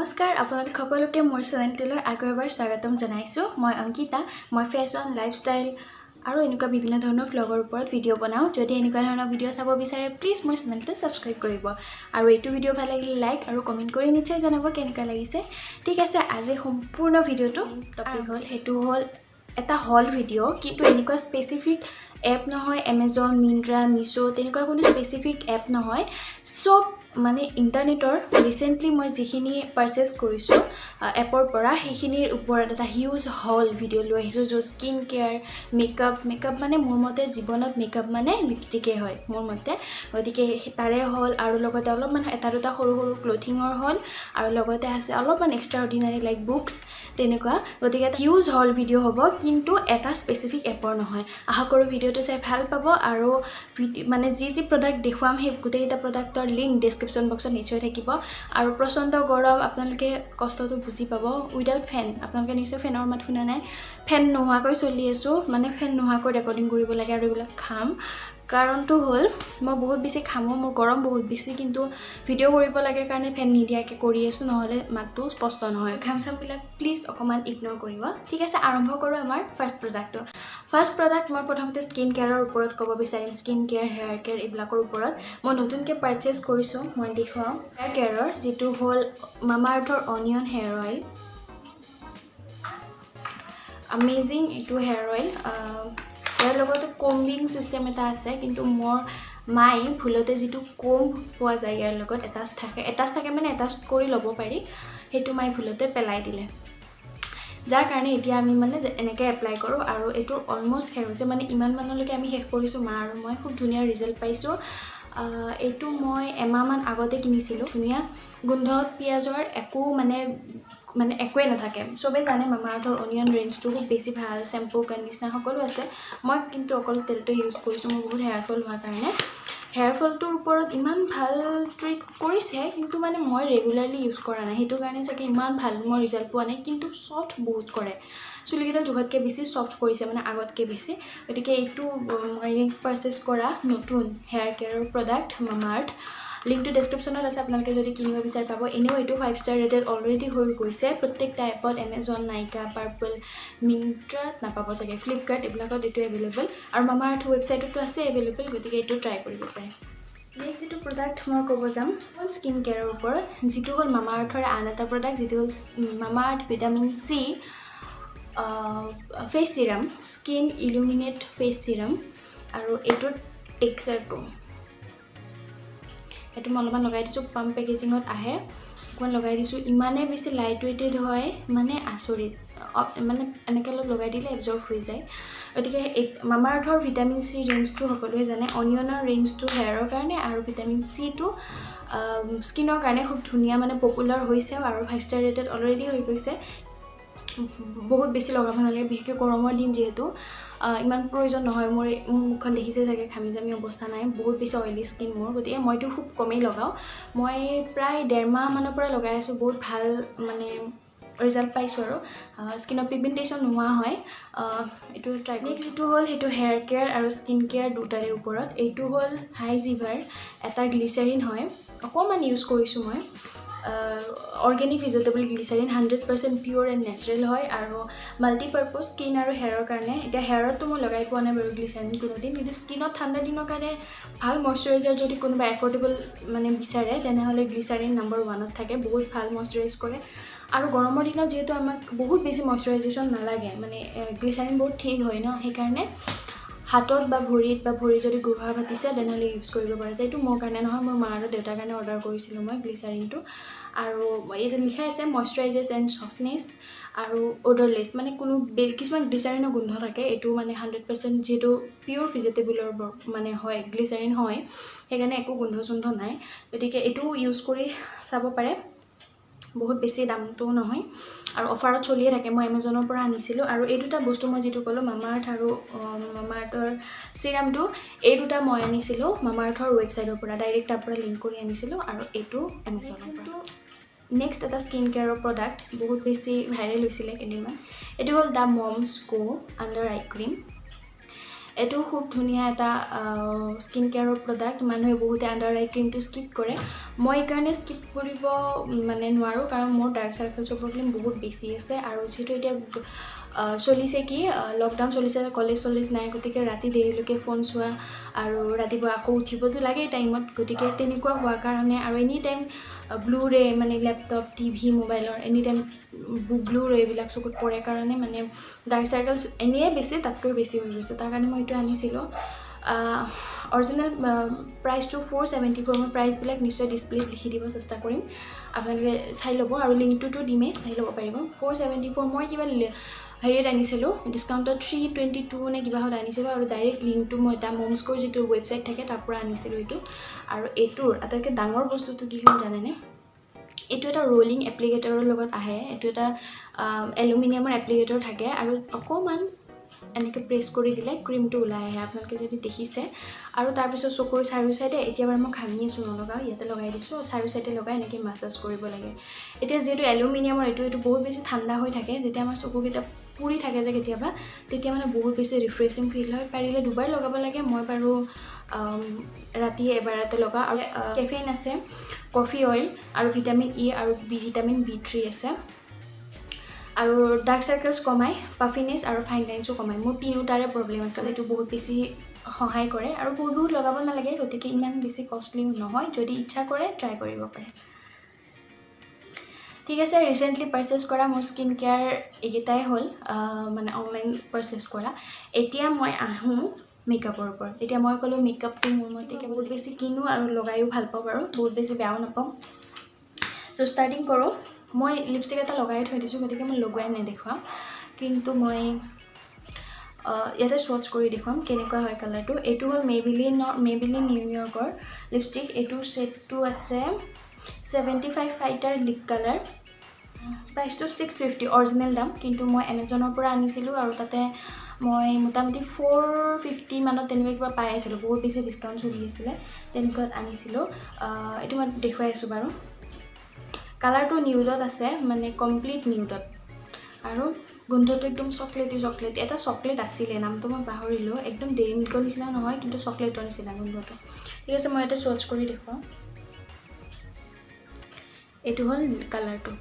নমস্কাৰ আপোনালোক সকলোকে মোৰ চেনেলটোলৈ আকৌ এবাৰ স্বাগতম জনাইছোঁ মই অংকিতা মই ফেশ্বন লাইফষ্টাইল আৰু এনেকুৱা বিভিন্ন ধৰণৰ ভ্লগৰ ওপৰত ভিডিঅ' বনাওঁ যদি এনেকুৱা ধৰণৰ ভিডিঅ' চাব বিচাৰে প্লিজ মোৰ চেনেলটো সাবস্ক্ৰাইব কৰিব আৰু এইটো ভিডিঅ' ভাল লাগিলে লাইক আৰু কমেন্ট কৰি নিশ্চয় জনাব কেনেকুৱা লাগিছে ঠিক আছে আজি সম্পূৰ্ণ ভিডিঅ'টো টপিক হ'ল হেতু হ'ল এটা হল ভিডিঅ' কিন্তু এনেকুৱা স্পেসিফিক এপ নহয় Amazon Myntra Meesho তেনেকুৱা কোনো স্পেসিফিক এপ নহয় সব মানে ইন্টাৰনেটৰ ৰিসেন্টলি মই যিখিনি পাৰচেজ কৰিছো এপৰ পৰা সেইখিনিৰ ওপৰত এটা হিউজ হল ভিডিঅ' লৈ আহিছো য'ত স্কিন কেয়াৰ মেকআপ মানে মোৰ মতে জীৱনত মেকআপ মানে লিপষ্টিকে হয় মোৰ মতে গতিকে তাৰে হল আৰু লগতে অলপমান এটা দুটা সৰু সৰু ক্লোথিঙৰ হল আৰু লগতে আছে অলপমান এক্সট্ৰা অৰ্ডিনাৰী লাইক বুকস তেনেকুৱা গতিকে হিউজ হল ভিডিঅ' হ'ব কিন্তু এটা স্পেসিফিক এপৰ নহয় আশা কৰো ভিডিঅ'টো চাই ভাল পাব আৰু মানে যি প্ৰডাক্ট দেখুৱাম সেই গোটেইটা প্ৰডাক্টৰ লিংক ডেসক্ৰিপশন বক্সত নিশ্চয় থাকিব আৰু প্ৰচণ্ড গৰম আপোনালোকে কষ্টটো বুজি পাব উইদাউট ফেন আপোনালোকে নিশ্চয় ফেনৰ মাত শুনা নাই ফেন নোহোৱাকৈ চলি আছো মানে ফেন নোহোৱাকৈ ৰেকৰ্ডিং কৰিব লাগে আৰু এইবিলাক খাম কাৰণটো হ'ল মই বহুত বেছি খামো মোৰ গৰম বহুত বেছি কিন্তু ভিডিঅ' কৰিব লাগে কাৰণে ফেন নিদিয়াকে কৰি আছো নহলে মাতটো স্পষ্ট নহয় খামসামবিলাক প্লিজ অকমান ইগনোৰ কৰিব ঠিক আছে আৰম্ভ কৰো আমাৰ ফাৰ্স্ট প্ৰডাক্ট মই প্ৰথমতে স্কিন কেয়াৰৰ ওপৰত ক'ব বিচাৰিম স্কিন কেয়াৰ হেয়াৰ কেয়াৰ এইবিলাকৰ ওপৰত মই নতুনকৈ পাৰচেজ কৰিছো মই দেখুৱাম হেয়াৰ কেয়াৰৰ যেটো হ'ল মামা আৰ্থৰ অনিয়ন হেয়াৰ অইল অ্যামেজিং এটো হেয়াৰ অইল ইয়াৰ লগতে কম্বিং সিস্টেম এটা আছে কিন্তু মোৰ মাই ভুলতে যেটো কম পোৱা যায় ইয়াৰ লগত এটাছ থাকে মানে এটাছ কৰি ল'ব পাৰি হেতু মাই ভুলতে পেলাই দিলে যাৰ কাৰণে এতিয়া আমি মানে এনেকৈ এপ্লাই কৰো আৰু এটো অলমোস্ট শেষ হৈছে মানে ইমান মানলৈকে আমি শেষ কৰিছো মা আৰু মই খুব ধুনীয়া ৰিজাল্ট পাইছো এটো মই এমাহমান আগতে কিনিছিলো ধুনীয়া গোন্ধত পিয়াজৰ একো মানে একোৱে নাথাকে সবে জানে মামা আৰ্থৰ অনিয়ন ৰেঞ্জটো খুব বেছি ভাল শ্যাম্পু কণ্ডিশনাৰ সকলো আছে মই কিন্তু অকল তেলটো ইউজ কৰিছো মোৰ বহুত হেয়াৰ ফল হোৱাৰ কাৰণে হেয়াৰ ফলটোৰ ওপৰত ইমান ভাল ট্ৰিট কৰিছে কিন্তু মানে মই ৰেগুলাৰলি ইউজ কৰা নাই হেতু কাৰণে চাগে ইমান ভাল মই ৰিজাল্ট পোৱা নাই কিন্তু সফট বহুত কৰে চুলিকেইটা জুগতকে বেছি সফট কৰিছে মানে আগতকে বেছি গতিকে এইটো মই পাৰচেজ কৰা নতুন হেয়াৰ কেয়াৰৰ প্ৰডাক্ট মামা আৰ্থ লিংকটো ডেসক্ৰিপশনত আছে আপোনালোকে যদি কিনিব বিচাৰ পাব এনেও এটো 5 ষ্টাৰ ৰেটেড অলৰেডি হৈ গৈছে প্ৰত্যেকটা এপত Amazon নাইকা পাৰ্পল মিন্ত্ৰা নাপাব চাগে ফ্লিপকাৰ্ট এইবিলাকত এটো এভেইলেবল আৰু মামা আৰ্থ ৱেবসাইটতো আছে এভেইলেবল গতিকে এটো ট্ৰাই কৰিব পাৰে নেক্সট যেটো প্ৰডাক্ট মই ক'ব যাম স্কিন কেয়াৰৰ ওপৰত যেটো হ'ল মামা আৰ্থৰ আন এটা প্ৰডাক্ট যেটো হ'ল মামা আৰ্থ ভিটামিন সি ফেস সিৰাম স্কিন ইলুমিনেট ফেস সিৰাম আৰু এটোৰ টেক্সচাৰটো এটো মই অলপমান লগাই দিছো পাম্প পেকেজিঙত আহে অকমান লগাই দিছো ইমানে বেছি লাইট ওয়েটেড হয় মানে আচৰিত মানে এনেকৈ লগাই দিলে এবজৰ্ব হৈ যায় গতিকে মামা আৰ্থৰ ভিটামিন সি ৰেঞ্জটো সকলোৱে জানে অনিয়নৰ ৰেঞ্জটো হেয়াৰৰ কাৰণে আৰু ভিটামিন সিটো স্কিনৰ কাৰণে খুব ধুনীয়া মানে পপুলাৰ হৈছে আৰু 5 ষ্টাৰ ৰেটেড অলৰেডি হৈ গৈছে বহুত বেছি লগাব নালাগে বিশেষকৈ গৰমৰ দিন যেহেতু ইমান প্ৰয়োজন নহয় মোৰ মুখখন দেখিছে থাকে খামি জামি অৱস্থা নাই বহুত বেছি অইলি স্কিন মোৰ গতিকে মইতো খুব কমেই লগাও মই প্ৰায় 1.5 মাহ মানৰ পৰা লগাই আছো বহুত ভাল মানে ৰিজাল্ট পাইছো আৰু স্কিনৰ পিগমেন্টেশন নোহোৱা হয় এটো ট্ৰাই নেক্সট যেটো হ'ল হেতু হেয়াৰ কেয়াৰ আৰু স্কিন কেয়াৰ দুটাৰে ওপৰত এইটো হ'ল হাই জিভাৰ এটা গ্লিচাৰিন হয় অকমান ইউজ কৰিছো মই organic vegetable glycerin 100% pure and natural হয় আৰু মাল্টি পাৰপাস স্কিন আৰু হেয়াৰৰ কাৰণে এটা হেয়াৰত মই লগাই পোৱা নাই বাৰু গ্লিচাৰিন কোনোদিন কিন্তু স্কিনত ঠাণ্ডা দিনৰ কাৰণে ভাল ময়শ্চাৰাইজাৰ যদি কোনোবা এফৰ্ডেবল মানে বিচাৰে তেনেহলে গ্লিচাৰিন নম্বৰ 1 ত থাকে বহুত ভাল ময়শ্চাৰাইজ কৰে আৰু গৰমৰ দিনত যেহেতু আমাক বহুত বেছি ময়শ্চাৰাইজেশন নালাগে মানে গ্লিচাৰিন বহুত ঠিক হয় ন সেই কাৰণে হাতত বা ভৰি যদি গুৰহা ভাতিছে তেনেহলে ইউজ কৰিব পাৰে যেটো মোৰ কাৰণে নহয় মোৰ মা আৰু দেউতাৰ কাৰণে অৰ্ডাৰ কৰিছিলো মই গ্লিচাৰিনটো আৰু এইটো লিখা আছে ময়শ্চাৰাইজেছ এণ্ড সফটনেছ আৰু odorless মানে কোনো কিছুমান গ্লিচাৰিনৰ গোন্ধ থাকে এটো মানে 100% যেটো পিওৰ ভেজিটেবলৰ মানে হয় গ্লিচাৰিন হয় সেইকাৰণে একো গোন্ধ সুন্ধ নাই গতিকে এটো ইউজ কৰি চাব পাৰে বহুত বেছি দামটো নহয় আৰু অফাৰত চলিয়ে থাকে মই Amazonৰ পৰা আনিছিলো আৰু এই দুটা বস্তু মই যেটো কলো মামা আৰ্থ আৰু মামা আৰ্থৰ সিৰামটো এই দুটা মই আনিছিলো মামা আৰ্থৰ ৱেবসাইটৰ পৰা ডাইৰেক্ট তাৰ পৰা লিংক কৰি আনিছিলো আৰু এটো Amazonৰ পৰা নেক্সট এটা স্কিন কেয়াৰৰ প্ৰডাক্ট বহুত বেছি ভাইৰেল হৈছিলে কেইদিনমান এটো হ'ল দা মমছ গো আন্ডাৰ আই ক্ৰীম এইটো খুব ধুনীয়া এটা স্কিন কেয়াৰৰ প্ৰডাক্ট মানুহে বহুতে আণ্ডাৰ আই ক্ৰীমটো স্কিপ কৰে মই এইকাৰণে স্কিপ কৰিব মানে নোৱাৰোঁ কাৰণ মোৰ ডাৰ্ক চাৰ্কেলছৰ প্ৰব্লেম বহুত বেছি আছে আৰু যিহেতু এতিয়া চলিছে কি লকডাউন চলিছে কলেজ নাই গতিকে ৰাতি দেৰিলৈকে ফোন চোৱা আৰু ৰাতিপুৱা আকৌ উঠিবতো লাগে টাইমত গতিকে তেনেকুৱা হোৱাৰ কাৰণে আৰু এনি টাইম ব্লু ৰে মানে লেপটপ টিভি মোবাইলৰ এনি টাইম ব্লু ৰে এইবিলাক চকুত পৰে কাৰণে মানে ডাৰ্ক চাৰ্কেলছ এনেয়ে বেছি তাতকৈ বেছি হৈ গৈছে তাৰ কাৰণে মই এইটো আনিছিলোঁ অৰিজিনেল প্ৰাইচটো 474 মই প্ৰাইচবিলাক নিশ্চয় ডিছপ্লেত লিখি দিব চেষ্টা কৰিম আপোনালোকে চাই ল'ব আৰু লিংকটোতো দিমেই চাই ল'ব পাৰিব 474 মই কিবা হেৰিত আনিছিলোঁ ডিছকাউণ্টত 322 নে কিবাহত আনিছিলোঁ আৰু ডাইৰেক্ট লিংকটো মই এটা মমস্কোৰ যিটো ৱেবছাইট থাকে তাৰ পৰা আনিছিলোঁ এইটো আৰু এইটোৰ আটাইতকৈ ডাঙৰ বস্তুটো কি হ'ল জানেনে এইটো এটা ৰোলিং এপ্লিকেটৰৰ লগত আহে এইটো এটা এলুমিনিয়ামৰ এপ্লিকেটৰ থাকে আৰু অকণমান এনেকৈ প্ৰেছ কৰি দিলে ক্ৰীমটো ওলাই আহে আপোনালোকে যদি দেখিছে আৰু তাৰপিছত চকুৰ চাৰিও চাইডে এতিয়া বাৰু মই ঘামি আছোঁ নলগাওঁ ইয়াতে লগাই দিছোঁ চাৰিও চাইডে লগাই এনেকৈ মাছাজ কৰিব লাগে এতিয়া যিহেতু এলুমিনিয়ামৰ এইটো বহুত বেছি ঠাণ্ডা হৈ থাকে যেতিয়া আমাৰ চকুকেইটা পুৰি থাকে যে কেতিয়াবা তেতিয়া মানে বহুত বেছি ৰিফ্ৰেছিং ফিল হয় পাৰিলে দুবাৰ লগাব লাগে মই বাৰু ৰাতি এবাৰতে লগাওঁ আৰু কেফেইন আছে কফি অইল আৰু ভিটামিন ই আৰু ভিটামিন B3 আছে আৰু ডাৰ্ক চাৰ্কেলছ কমাই পাফিনেছ আৰু ফাইন লাইনছো কমাই মোৰ তিনিটাৰে প্ৰব্লেম আছে এইটো বহুত বেছি সহায় কৰে আৰু বহুত লগাব নালাগে গতিকে ইমান বেছি কষ্টলি নহয় যদি ইচ্ছা কৰে ট্ৰাই কৰিব পাৰে ঠিক আছে ৰিচেণ্টলি পাৰ্চেছ কৰা মোৰ স্কিন কেয়াৰ এইকেইটাই হ'ল মানে অনলাইন পাৰ্চেছ কৰা এতিয়া মই আহোঁ মেকআপৰ ওপৰত এতিয়া মই ক'লোঁ মেকআপটো মোৰ মতে বহুত বেছি কিনো আৰু লগায়ো ভাল পাওঁ বাৰু বহুত বেছি বেয়াও নাপাওঁ চ' ষ্টাৰ্টিং কৰোঁ মই লিপষ্টিক এটা লগাই থৈ দিছোঁ গতিকে মই লগাই নেদেখুৱাম কিন্তু মই ইয়াতে স্বটছ কৰি দেখুৱাম কেনেকুৱা হয় কালাৰটো এইটো হ'ল মেবিলিন নিউয়ৰ্কৰ লিপষ্টিক এইটো শ্বেডটো আছে 75 ফাইটাৰ লিপ কালাৰ প্ৰাইচটো 650 অৰিজিনেল দাম কিন্তু মই এমেজনৰ পৰা আনিছিলোঁ আৰু তাতে মই মোটামুটি 450 মানত তেনেকুৱা কিবা পাই আছিলোঁ বহুত বেছি ডিছকাউণ্ট চলি আছিলে তেনেকুৱাত আনিছিলোঁ এইটো মই দেখুৱাই আছোঁ বাৰু কালাৰটো নিউডত আছে মানে কমপ্লিট নিউডত আৰু গোন্ধটো একদম চকলেটি এটা চকলেট আছিলে নামটো মই পাহৰিলোঁ একদম ডেইৰী মিল্কৰ নিচিনা নহয় কিন্তু চকলেটৰ নিচিনা গোন্ধটো ঠিক আছে মই এটা স্বটছ কৰি দেখুৱাওঁ এইটো হ'ল কালাৰটো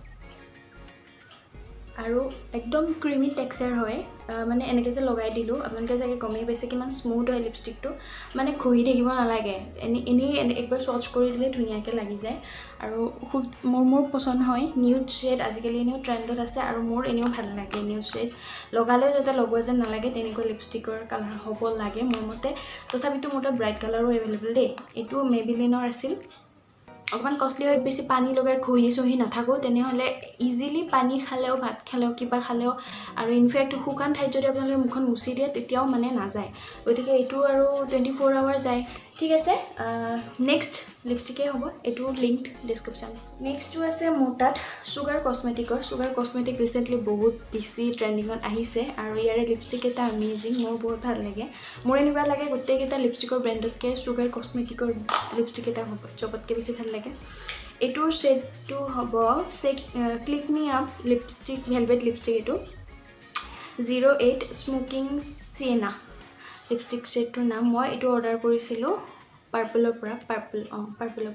আৰু একদম ক্ৰিমি টেক্সচাৰ হয় মানে এনেকৈ যে লগাই দিলোঁ আপোনালোকে চাগে গমেই পাইছে কিমান স্মুথ হয় লিপষ্টিকটো মানে ঘঁহি থাকিব নালাগে এনেই একবাৰ স্বটছ কৰি দিলে ধুনীয়াকৈ লাগি যায় আৰু খুব মোৰ পচন্দ হয় নিউড শ্বেড আজিকালি এনেও ট্ৰেণ্ডত আছে আৰু মোৰ এনেও ভাল লাগে নিউড শ্বেড লগালেও যাতে লগোৱা যেন নালাগে তেনেকুৱা লিপষ্টিকৰ কালাৰ হ'ব লাগে মোৰ মতে তথাপিতো মোৰ তাত ব্ৰাইট কালাৰো এভেইলেবল দেই এইটো মেবিলিনৰ আছিল অকণমান কষ্টলি হয় বেছি পানী লগাই ঘঁহি নাথাকোঁ তেনেহ'লে ইজিলি পানী খালেও ভাত খালেও কিবা খালেও আৰু ইনফেক্ট শুকান ঠাইত যদি আপোনালোকে মুখখন মুচি দিয়ে তেতিয়াও মানে নাযায় গতিকে এইটো আৰু 24 আৱাৰ যায় ঠিক আছে নেক্সট লিপষ্টিকেই হ'ব এইটো লিংক ডিছক্ৰিপশ্যন নেক্সটটো আছে মোৰ তাত চুগাৰ কছমেটিক ৰিচেণ্টলি বহুত বেছি ট্ৰেণ্ডিঙত আহিছে আৰু ইয়াৰে লিপষ্টিক এটা এমেজিং মোৰ বহুত ভাল লাগে মোৰ এনেকুৱা লাগে গোটেইকেইটা লিপষ্টিকৰ ব্ৰেণ্ডতকৈ চুগাৰ কছমেটিকৰ লিপষ্টিক এটা হ'ব চবতকৈ বেছি ভাল লাগে এইটোৰ শ্বেডটো হ'ব ক্লিক মি আপ লিপষ্টিক ভেলভেট লিপষ্টিক এইটো 08 স্মোকিং চিয়েনা লিপষ্টিক শ্বেডটোৰ নাম মই এইটো অৰ্ডাৰ কৰিছিলোঁ পাৰ্পলৰ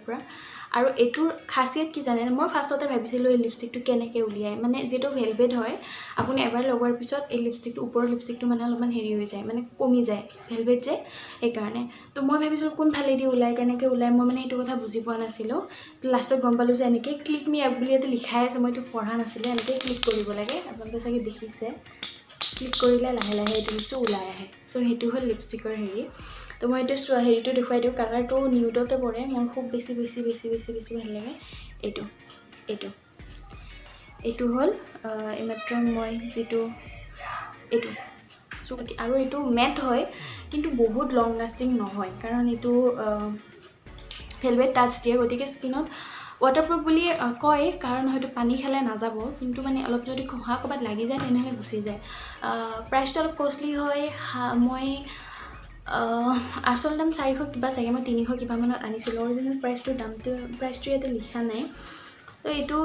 পৰা আৰু এইটোৰ খাচিয়ত কি জানে মই ফাৰ্ষ্টতে ভাবিছিলোঁ এই লিপষ্টিকটো কেনেকৈ উলিয়াই মানে যিটো ভেলভেট হয় আপুনি এবাৰ লগোৱাৰ পিছত এই লিপষ্টিকটো ওপৰৰ লিপষ্টিকটো মানে অলপমান হেৰি হৈ যায় মানে কমি যায় ভেলভেট যে সেইকাৰণে তো মই ভাবিছিলোঁ কোনফালেদি ওলায় কেনেকৈ ওলায় মই মানে এইটো কথা বুজি পোৱা নাছিলোঁ লাষ্টত গম পালোঁ যে এনেকৈ ক্লিক মি আপ বুলি ইয়াতে লিখাই আছে মই এইটো পঢ়া নাছিলোঁ এনেকৈ ক্লিক কৰিব লাগে আপোনালোকে চাগে দেখিছে ক্লিক কৰিলে লাহে লাহে এইটো বস্তু ওলাই আহে চ' সেইটো হ'ল লিপষ্টিকৰ হেৰি তো মই এতিয়া হেৰিটো দেখুৱাই দিওঁ কালাৰটো নিউডতে পৰে মোৰ খুব বেছি ভাল লাগে এইটো হ'ল এইমাত্ৰ মই যিটো এইটো আৰু এইটো মেট হয় কিন্তু বহুত লং লাষ্টিং নহয় কাৰণ এইটো ভেলভেট টাচ দিয়ে গতিকে স্কিনত ৱাটাৰপ্ৰুফ বুলি কয় কাৰণ হয়তো পানী খালে নাযাব কিন্তু মানে অলপ যদি ঘঁহা ক'ৰবাত লাগি যায় তেনেহ'লে গুচি যায় প্ৰাইচটো অলপ কষ্টলি হয় মই আচল দাম 400 কিবা চাগে মই 300 কিবা মানত আনিছিলোঁ অৰিজিনেল প্ৰাইচটো ইয়াতে লিখা নাই তো এইটো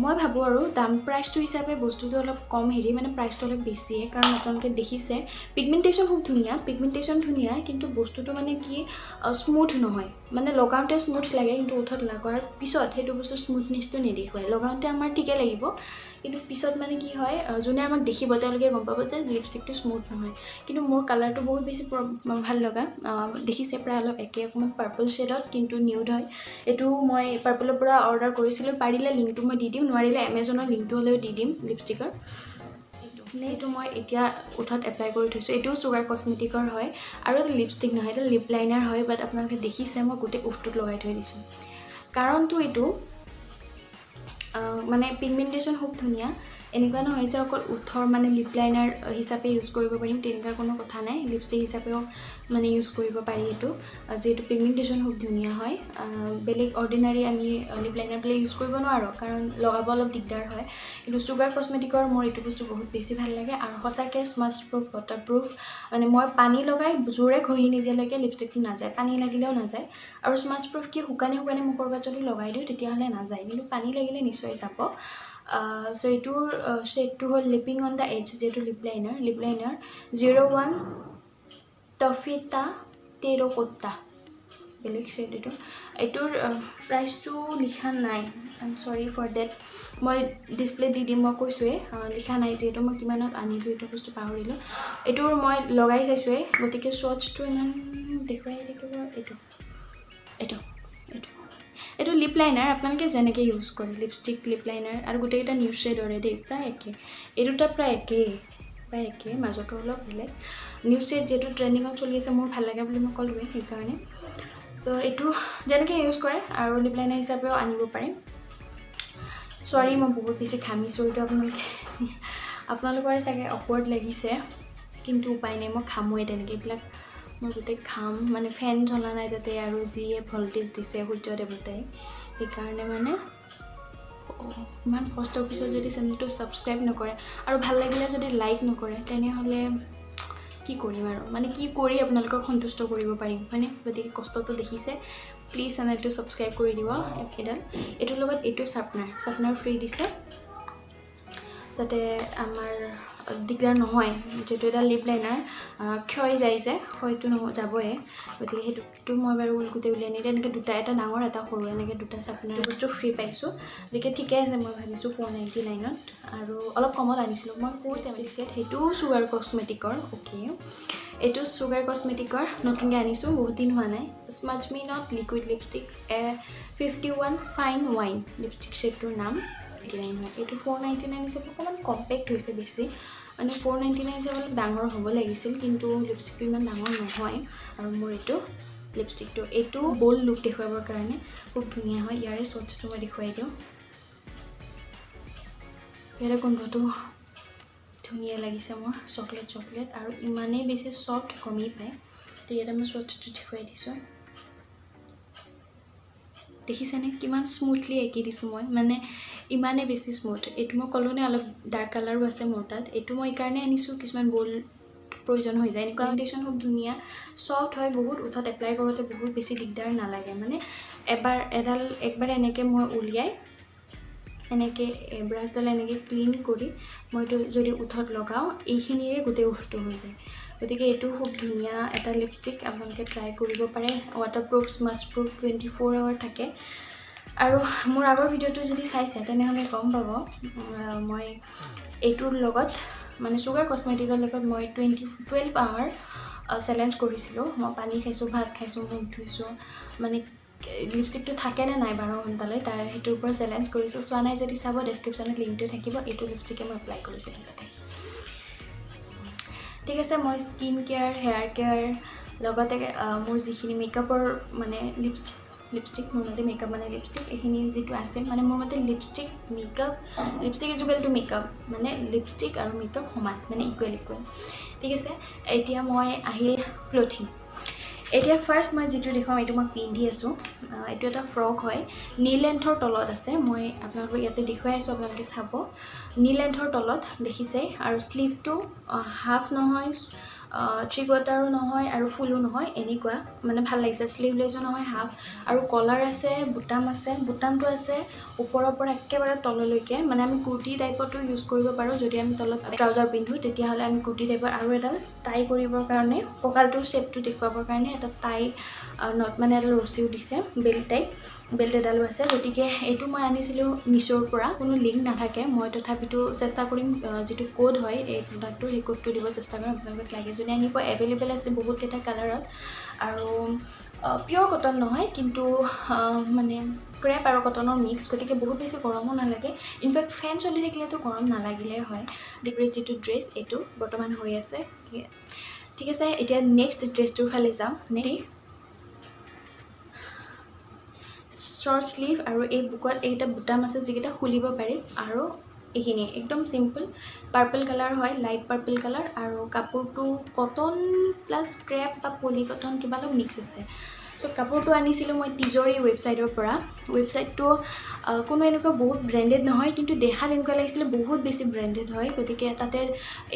মই ভাবোঁ আৰু দাম প্ৰাইচটো হিচাপে বস্তুটো অলপ কম হেৰি মানে প্ৰাইচটো অলপ বেছিয়ে কাৰণ আপোনালোকে দেখিছে পিগমেণ্টেশ্যন খুব ধুনীয়া পিগমেণ্টেশ্যন ধুনীয়া কিন্তু বস্তুটো মানে কি স্মুথ নহয় মানে লগাওঁতে স্মুথ লাগে কিন্তু ওঠত লগোৱাৰ পিছত সেইটো বস্তু স্মুথনেছটো নেদেখুৱায় লগাওঁতে আমাৰ ঠিকে লাগিব কিন্তু পিছত মানে কি হয় যোনে আমাক দেখিব তেওঁলোকে গম পাব যে লিপষ্টিকটো স্মুথ নহয় কিন্তু মোৰ কালাৰটো বহুত বেছি ভাল লগা দেখিছে প্ৰায় অলপ একে অকণমান পাৰ্পল শ্বেডত কিন্তু নিউড হয় এইটো মই পাৰ্পলৰ পৰা অৰ্ডাৰ কৰিছিলোঁ পাৰিলে লিংকটো মই দি দিম নোৱাৰিলে এমেজনৰ লিংকটো হ'লেও দি দিম লিপষ্টিকৰ এইটো মই এতিয়া ওঠত এপ্লাই কৰি থৈছোঁ এইটোও চুগাৰ কছমেটিকৰ হয় আৰু এটা লিপষ্টিক নহয় এটা লিপ লাইনাৰ হয় বাট আপোনালোকে দেখিছে মই গোটেই উঠটোত লগাই থৈ দিছোঁ কাৰণটো এইটো মানে পিগমেণ্টেশ্যন খুব ধুনীয়া এনেকুৱা নহয় যে অকল ওঠৰ মানে লিপ লাইনাৰ হিচাপে ইউজ কৰিব পাৰিম তেনেকুৱা কোনো কথা নাই লিপষ্টিক হিচাপেও মানে ইউজ কৰিব পাৰি এইটো যিহেতু পিগমেণ্টেশ্যন খুব ধুনীয়া হয় বেলেগ অৰ্ডিনাৰী আমি লিপ লাইনাৰবিলাক ইউজ কৰিব নোৱাৰোঁ কাৰণ লগাব অলপ দিগদাৰ হয় কিন্তু চুগাৰ কছমেটিকৰ মোৰ এইটো বস্তু বহুত বেছি ভাল লাগে আৰু সঁচাকৈ স্মাচ প্ৰুফ ৱাটাৰ প্ৰুফ মানে মই পানী লগাই জোৰে ঘঁহি নিদিয়ালৈকে লিপষ্টিকটো নাযায় পানী লাগিলেও নাযায় আৰু স্মাচ প্ৰুফ কি শুকানে মই ক'ৰবাত যদি লগাই দিওঁ তেতিয়াহ'লে নাযায় কিন্তু পানী লাগিলে নিশ্চয় যাব চ' এইটোৰ শ্বেডটো হ'ল লিপিং অন দ্য এজ যিহেতু লিপ লাইনাৰ 01 টফিটা টেৰকোটা বেলেগ শ্বেড এইটোৰ প্ৰাইচটো লিখা নাই I am sorry for that মই ডিছপ্লে দি দিম মই কৈছোঁৱেই লিখা নাই যিহেতু মই কিমানত আনিলোঁ এইটো বস্তু পাহৰিলোঁ এইটোৰ মই লগাই চাইছোঁৱেই গতিকে স্বচ্ছটো ইমান দেখুৱাই থাকিব এইটো লিপ লাইনাৰ আপোনালোকে যেনেকৈ ইউজ কৰে লিপষ্টিক লিপ লাইনাৰ আৰু গোটেইকেইটা নিউড শ্বেডৰে দেই প্ৰায় একে এই দুটা প্ৰায় একে মাজতো অলপ বেলেগ নিউড শ্বেড যিহেতু ট্ৰেণ্ডিঙত চলি আছে মোৰ ভাল লাগে বুলি মই ক'লোৱে সেইকাৰণে তো এইটো যেনেকৈ ইউজ কৰে আৰু লিপ লাইনাৰ হিচাপেও আনিব পাৰিম চৰি মই বহুত বেছি ঘামিছোঁ এইটো আপোনালোকৰে চাগে অকৱাৰ্ড লাগিছে কিন্তু উপায় নাই মই ঘামোৱে তেনেকৈ এইবিলাক মই গোটেই ঘাম মানে ফেন চলা নাই তাতে আৰু যিয়ে ভল্টেজ দিছে সূৰ্য দেৱতাই সেইকাৰণে মানে ইমান কষ্টৰ পিছত যদি চেনেলটো ছাবস্ক্ৰাইব নকৰে আৰু ভাল লাগিলে যদি লাইক নকৰে তেনেহ'লে কি কৰিম আৰু মানে কি কৰি আপোনালোকক সন্তুষ্ট কৰিব পাৰিম হয়নে গতিকে কষ্টটো দেখিছে প্লিজ চেনেলটো ছাবস্ক্ৰাইব কৰি দিব এইটোৰ লগত এইটো শ্বাৰ্পনাৰ ফ্ৰী দিছে যাতে আমাৰ দিগদাৰ নহয় যিহেতু এটা লিপ লাইনাৰ ক্ষয় যায় যে হয়তো যাবই গতিকে সেইটো মই বাৰু গোটেই উলিয়াই নিদিয়ে এনেকৈ দুটা এটা ডাঙৰ এটা সৰু এনেকৈ দুটা শ্বাৰ্পনাৰ বস্তু ফ্ৰী পাইছোঁ গতিকে ঠিকে আছে মই ভাবিছোঁ 499ত আৰু অলপ কমত আনিছিলোঁ মই 477 সেইটোও চুগাৰ কছমেটিকৰ অ'কে এইটো চুগাৰ কছমেটিকৰ নতুনকৈ আনিছোঁ বহুত দিন হোৱা নাই smudge me not liquid lipstick 51 fine wine lipstick শ্বেডটোৰ নাম এইটো 499 হিচাপে অকণমান কম্পেক্ট হৈছে বেছি মানে 499 হিচাপে অলপ ডাঙৰ হ'ব লাগিছিল কিন্তু লিপষ্টিকটো ইমান ডাঙৰ নহয় আৰু মোৰ লিপষ্টিকটো এইটো বোল্ড লুক দেখুৱাবৰ কাৰণে খুব ধুনীয়া হয় ইয়াৰে স্বচ্ছটো মই দেখুৱাই দিওঁ ইয়াৰে গোন্ধটো ধুনীয়া লাগিছে মোৰ চকলেট আৰু ইমানেই বেছি ছফ্ট কমেই পায় তো ইয়াতে মই স্বচ্ছটো দেখুৱাই দিছোঁ দেখিছেনে কিমান স্মুথলি আঁকি দিছোঁ মই মানে ইমানেই বেছি স্মুথ এইটো মই ক'লোঁ নে অলপ ডাৰ্ক কালাৰো আছে মোৰ তাত এইটো মই এইকাৰণে আনিছোঁ কিছুমান বোল্ড প্ৰয়োজন হৈ যায় এনেকুৱা ফাউণ্ডেশ্যন খুব ধুনীয়া ছফ্ট হয় বহুত উঠত এপ্লাই কৰোঁতে বহুত বেছি দিগদাৰ নালাগে মানে একবাৰ এনেকৈ মই উলিয়াই এনেকৈ ব্ৰাছডাল এনেকৈ ক্লিন কৰি মইতো যদি উঠত লগাওঁ এইখিনিৰে গোটেই উঠটো হৈ যায় গতিকে এইটো খুব ধুনীয়া এটা লিপষ্টিক আপোনালোকে ট্ৰাই কৰিব পাৰে ৱাটাৰপ্ৰুফ স্মাচ প্ৰুফ 24 আৱাৰ থাকে আৰু মোৰ আগৰ ভিডিঅ'টো যদি চাইছে তেনেহ'লে গম পাব মই এইটোৰ লগত মানে চুগাৰ কছমেটিকৰ লগত মই 12 আৱাৰ চেলেঞ্জ কৰিছিলোঁ মই পানী খাইছোঁ ভাত খাইছোঁ মুখ ধুইছোঁ মানে লিপষ্টিকটো থাকে নে নাই 12 ঘণ্টালৈ তাৰ সেইটোৰ ওপৰত চেলেঞ্জ কৰিছোঁ চোৱা নাই যদি চাব ডেছক্ৰিপশ্যনত লিংকটো থাকিব এইটো লিপষ্টিকে মই এপ্লাই কৰিছিলোঁ তাতে ঠিক আছে মই স্কিন কেয়াৰ হেয়াৰ কেয়াৰ লগতে মোৰ যিখিনি মেকআপৰ মানে লিপষ্টিক মোৰ মতে মেকআপ মানে লিপষ্টিক এইখিনি যিটো আছে মানে মোৰ মতে লিপষ্টিক ইজুকেল টু মেকআপ মানে লিপষ্টিক আৰু মেকআপ সমান মানে ইকুৱেল ঠিক আছে এতিয়া মই আহিল ক্লথিং এতিয়া ফাৰ্ষ্ট মই যিটো দেখুৱাম এইটো মই পিন্ধি আছোঁ এইটো এটা ফ্ৰক হয় নি লেন্থৰ তলত আছে মই আপোনালোকক ইয়াতে দেখুৱাই আছোঁ আপোনালোকে চাব নি লেন্থৰ তলত দেখিছে আৰু স্লিভটো হাফ নহয় 3/4 নহয় আৰু ফুলো নহয় এনেকুৱা মানে ভাল লাগিছে স্লিভলেছো নহয় হাফ আৰু কলাৰ আছে বুটামটো আছে ওপৰৰ পৰা একেবাৰে তললৈকে মানে আমি কুৰ্তি টাইপতো ইউজ কৰিব পাৰোঁ যদি আমি তলত ট্ৰাউজাৰ পিন্ধো তেতিয়াহ'লে আমি কুৰ্তি টাইপৰ আৰু এডাল টাই কৰিবৰ কাৰণে কঁকালটোৰ শ্বেপটো দেখুৱাবৰ কাৰণে এটা টাই নট মানে এডাল ৰছীও দিছে বেল্ট এডালো আছে গতিকে এইটো মই আনিছিলোঁ মিছ'ৰ পৰা কোনো লিংক নাথাকে মই তথাপিতো চেষ্টা কৰিম যিটো কোড হয় এই প্ৰডাক্টটোৰ সেই কোডটো দিব চেষ্টা কৰিম আপোনালোকক লাগে যদি আনিব এভেইলেবল আছে বহুতকেইটা কালাৰত আৰু পিয়'ৰ কটন নহয় কিন্তু মানে ক্ৰেপ আৰু কটনৰ মিক্স গতিকে বহুত বেছি গৰমো নালাগে ইনফেক্ট ফেন চলি থাকিলেতো গৰম নালাগিলেই হয় ডিগ্ৰীত যিটো ড্ৰেছ এইটো বৰ্তমান হৈ আছে ঠিক আছে এতিয়া নেক্সট ড্ৰেছটোৰ ফালে যাওঁ শ্বৰ্ট স্লিভ আৰু এই বুকত এইকেইটা বুটাম আছে যিকেইটা খুলিব পাৰি আৰু এইখিনি একদম চিম্পল পাৰ্পল কালাৰ হয় লাইট পাৰ্পল কালাৰ আৰু কাপোৰটো কটন প্লাছ ক্ৰেপ বা পলি কটন কিবা অলপ মিক্স আছে চ' কাপোৰটো আনিছিলোঁ মই তিজৰি ৱেবছাইটৰ পৰা ৱেবছাইটটো কোনো এনেকুৱা বহুত ব্ৰেণ্ডেড নহয় কিন্তু দেখাত এনেকুৱা লাগিছিলে বহুত বেছি ব্ৰেণ্ডেড হয় গতিকে তাতে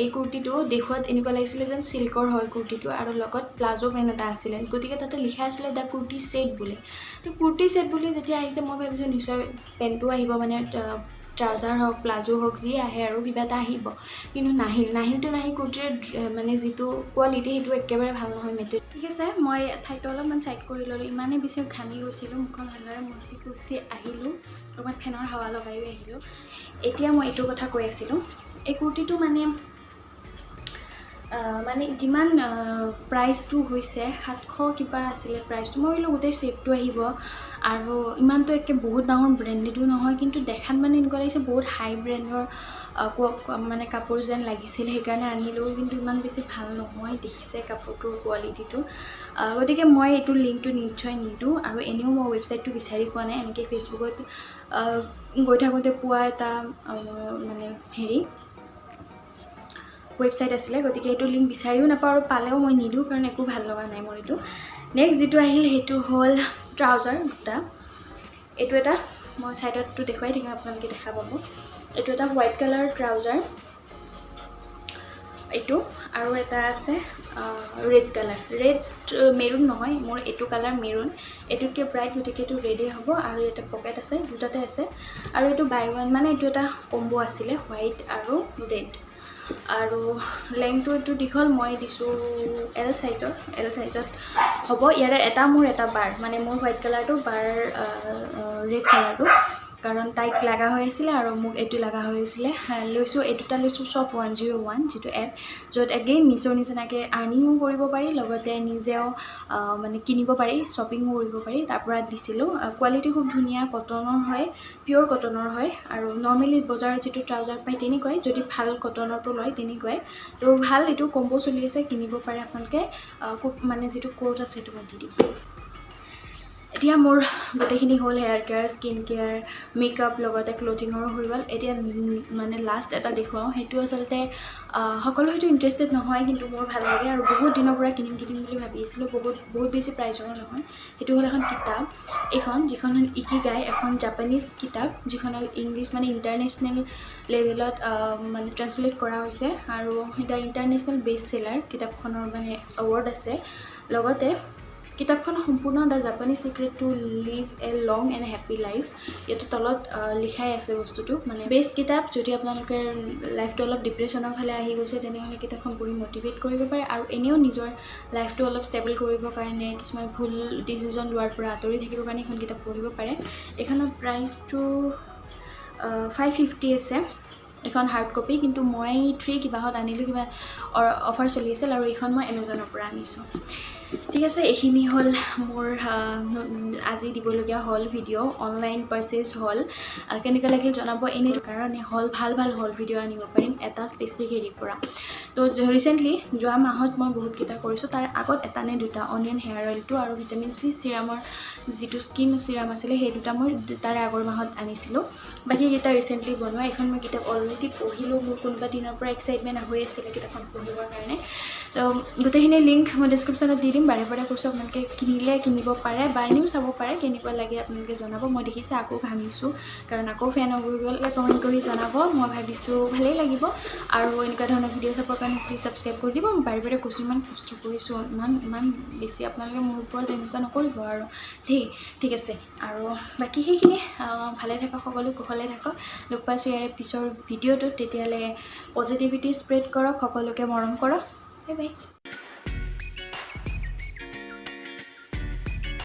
এই কুৰ্তিটো দেখুৱাত এনেকুৱা লাগিছিলে যেন চিল্কৰ হয় কুৰ্তিটো আৰু লগত প্লাজো পেণ্ট এটা আছিলে গতিকে তাতে লিখা আছিলে দ্য কুৰ্তি ছেট বুলি তো কুৰ্তি ছেট বুলি যেতিয়া আহিছে মই ভাবিছোঁ নিশ্চয় পেণ্টটো আহিব মানে ট্ৰাউজাৰ হওক প্লাজো হওক যি আহে আৰু কিবা এটা আহিব কিন্তু নাহিলটো কুৰ্তিৰ মানে যিটো কোৱালিটি সেইটো একেবাৰে ভাল নহয় মেটেৰিয়েল ঠিক আছে মই ঠাইটো অলপমান চাইড কৰি ল'লোঁ ইমানেই বেছি ঘামি গৈছিলোঁ মুখখন ভালদৰে মচি কুচি আহিলোঁ অকণমান ফেনৰ হাৱা লগায়ো আহিলোঁ এতিয়া মই এইটোৰ কথা কৈ আছিলোঁ এই কুৰ্তিটো মানে যিমান প্ৰাইচটো হৈছে 700 কিবা আছিলে প্ৰাইচটো মই ভাবিলোঁ গোটেই ছেটটো আহিব আৰু ইমানটো একে বহুত ডাঙৰ ব্ৰেণ্ডেডো নহয় কিন্তু দেখাত মানে এনেকুৱা লাগিছে বহুত হাই ব্ৰেণ্ডৰ মানে কাপোৰ যেন লাগিছিল সেইকাৰণে আনিলোঁ কিন্তু ইমান বেছি ভাল নহয় দেখিছে কাপোৰটোৰ কোৱালিটিটো গতিকে মই এইটোৰ লিংকটো নিশ্চয় নিদিওঁ আৰু এনেও মই ৱেবছাইটটো বিচাৰি পোৱা নাই এনেকৈ ফেচবুকত গৈ থাকোঁতে পোৱা এটা মানে ৱেবছাইট আছিলে গতিকে এইটো লিংক বিচাৰিও নাপাওঁ আৰু পালেও মই নিদিওঁ কাৰণ একো ভাল লগা নাই মোৰ এইটো নেক্সট যিটো আহিল সেইটো হ'ল ট্ৰাউজাৰ দুটা এইটো এটা মই ছাইডতটো দেখুৱাই থাকিম আপোনালোকে দেখা পাব এইটো এটা হোৱাইট কালাৰ ট্ৰাউজাৰ এইটো আৰু এটা আছে ৰেড কালাৰ ৰেড মেৰুন নহয় মোৰ এইটো কালাৰ মেৰুন এইটোতকৈ ব্ৰাইট গতিকে এইটো ৰেডেই হ'ব আৰু এটা পকেট আছে দুটাতে আছে আৰু এইটো বাই ওৱান মানে এইটো এটা কম্বো আছিলে হোৱাইট আৰু ৰেড আৰু লেংথটো এইটো দীঘল মই দিছোঁ এল চাইজত হ'ব ইয়াৰে এটা মোৰ এটা বাৰ মানে মোৰ হোৱাইট কালাৰটো বাৰ ৰেড কালাৰটো কাৰণ তাইক লগা হৈ আছিলে আৰু মোক এইটো লগা হৈ আছিলে লৈছোঁ এই দুটা লৈছোঁ শ্বপ 101 যিটো এপ য'ত এগেইন মিছ'ৰ নিচিনাকৈ আৰ্নিঙো কৰিব পাৰি লগতে নিজেও মানে কিনিব পাৰি শ্বপিঙো কৰিব পাৰি তাৰ পৰা দিছিলোঁ কোৱালিটি খুব ধুনীয়া কটনৰ হয় পিয়'ৰ কটনৰ হয় আৰু নৰ্মেলি বজাৰত যিটো ট্ৰাউজাৰ পায় তেনেকুৱাই যদি ভাল কটনৰটো লয় তেনেকুৱাই তো ভাল এইটো কম্বো চলি আছে কিনিব পাৰে আপোনালোকে খুব মানে যিটো কোড আছে সেইটো মই দি দিম এতিয়া মোৰ গোটেইখিনি হ'ল hair care skin care makeup লগতে ক্লথিঙৰো হৈ গ'ল এতিয়া মানে লাষ্ট এটা দেখুৱাওঁ সেইটো আচলতে সকলো হয়তো ইণ্টাৰেষ্টেড নহয় কিন্তু মোৰ ভাল লাগে আৰু বহুত দিনৰ পৰা কিনিম বুলি ভাবি আছিলোঁ বহুত বেছি প্ৰাইচৰো নহয় সেইটো হ'ল এখন কিতাপ যিখন হ'ল ইকিগাই এখন জাপানীজ কিতাপ যিখনক ইংলিছ মানে ইণ্টাৰনেশ্যনেল লেভেলত মানে ট্ৰান্সলেট কৰা হৈছে আৰু এটা ইণ্টাৰনেশ্যনেল বেষ্ট চেলাৰ কিতাপখনৰ মানে এৱাৰ্ড আছে লগতে কিতাপখন সম্পূৰ্ণ the Japanese secret to live a long and happy life ইয়াতে তলত লিখাই আছে বস্তুটো মানে বেষ্ট কিতাপ যদি আপোনালোকে লাইফটো অলপ ডিপ্ৰেশ্যনৰ ফালে আহি গৈছে তেনেহ'লে কিতাপখন পঢ়ি মটিভেট কৰিব পাৰে আৰু এনেও নিজৰ লাইফটো অলপ ষ্টেবল কৰিবৰ কাৰণে কিছুমান ভুল ডিচিজন লোৱাৰ পৰা আঁতৰি থাকিবৰ কাৰণে এখন কিতাপ পঢ়িব পাৰে এইখনৰ প্ৰাইচটো 550 আছে এখন হাৰ্ড কপি কিন্তু মই 3 কিবাহত আনিলোঁ কিবা অফাৰ চলি আছিল আৰু এইখন মই এমেজনৰ পৰা আনিছোঁ ঠিক আছে এইখিনি হ'ল মোৰ আজি দিবলগীয়া হল ভিডিঅ' অনলাইন পাৰ্চেজ হল কেনেকুৱা লাগিল জনাব এনেই কাৰণে হল ভাল হল ভিডিঅ' আনিব পাৰিম এটা স্পেচিফিক হেৰিৰ পৰা তো ৰিচেণ্টলি যোৱা মাহত মই বহুতকেইটা কৰিছোঁ তাৰ আগত এটা নে দুটা অনিয়ন হেয়াৰ অইলটো আৰু ভিটামিন চি চিৰামৰ যিটো স্কিন চিৰাম আছিলে সেই দুটা মই তাৰে আগৰ মাহত আনিছিলোঁ বাকীকেইটা ৰিচেণ্টলি বনোৱা এখন মই কিতাপ অলৰেডি পঢ়িলোঁ মোৰ কোনোবা দিনৰ পৰা এক্সাইটমেণ্ট হৈ আছিলে কিতাপখন পঢ়িবৰ কাৰণে তো গোটেইখিনি লিংক মই ডেছক্ৰিপশ্যনত দি দিম। বাৰে বাৰে কৈছোঁ আপোনালোকে কিনিলে কিনিব পাৰে বা এনেও চাব পাৰে, কেনেকুৱা লাগে আপোনালোকে জনাব। মই দেখিছে আকৌ ঘামিছোঁ, কাৰণ আকৌ ফেন অফ হৈ গ'ল। কমেণ্ট কৰি জনাব। মই ভাবিছোঁ ভালেই লাগিব, আৰু এনেকুৱা ধৰণৰ ভিডিঅ' চাবৰ কাৰণে প্লিজ ছাবস্ক্ৰাইব কৰি দিব। মই বাৰে বাৰে কৈছোঁ ইমান কষ্ট কৰিছোঁ, ইমান বেছি আপোনালোকে মোৰ ওপৰত এনেকুৱা নকৰিব আৰু ঠিক আছে। আৰু বাকী সেইখিনি ভালে থাকক, সকলো কুশলে থাকক। লগ পাইছোঁ ইয়াৰে পিছৰ ভিডিঅ'টোত। তেতিয়ালৈ পজিটিভিটি স্প্ৰেড কৰক, সকলোকে মৰম কৰক। Bye bye.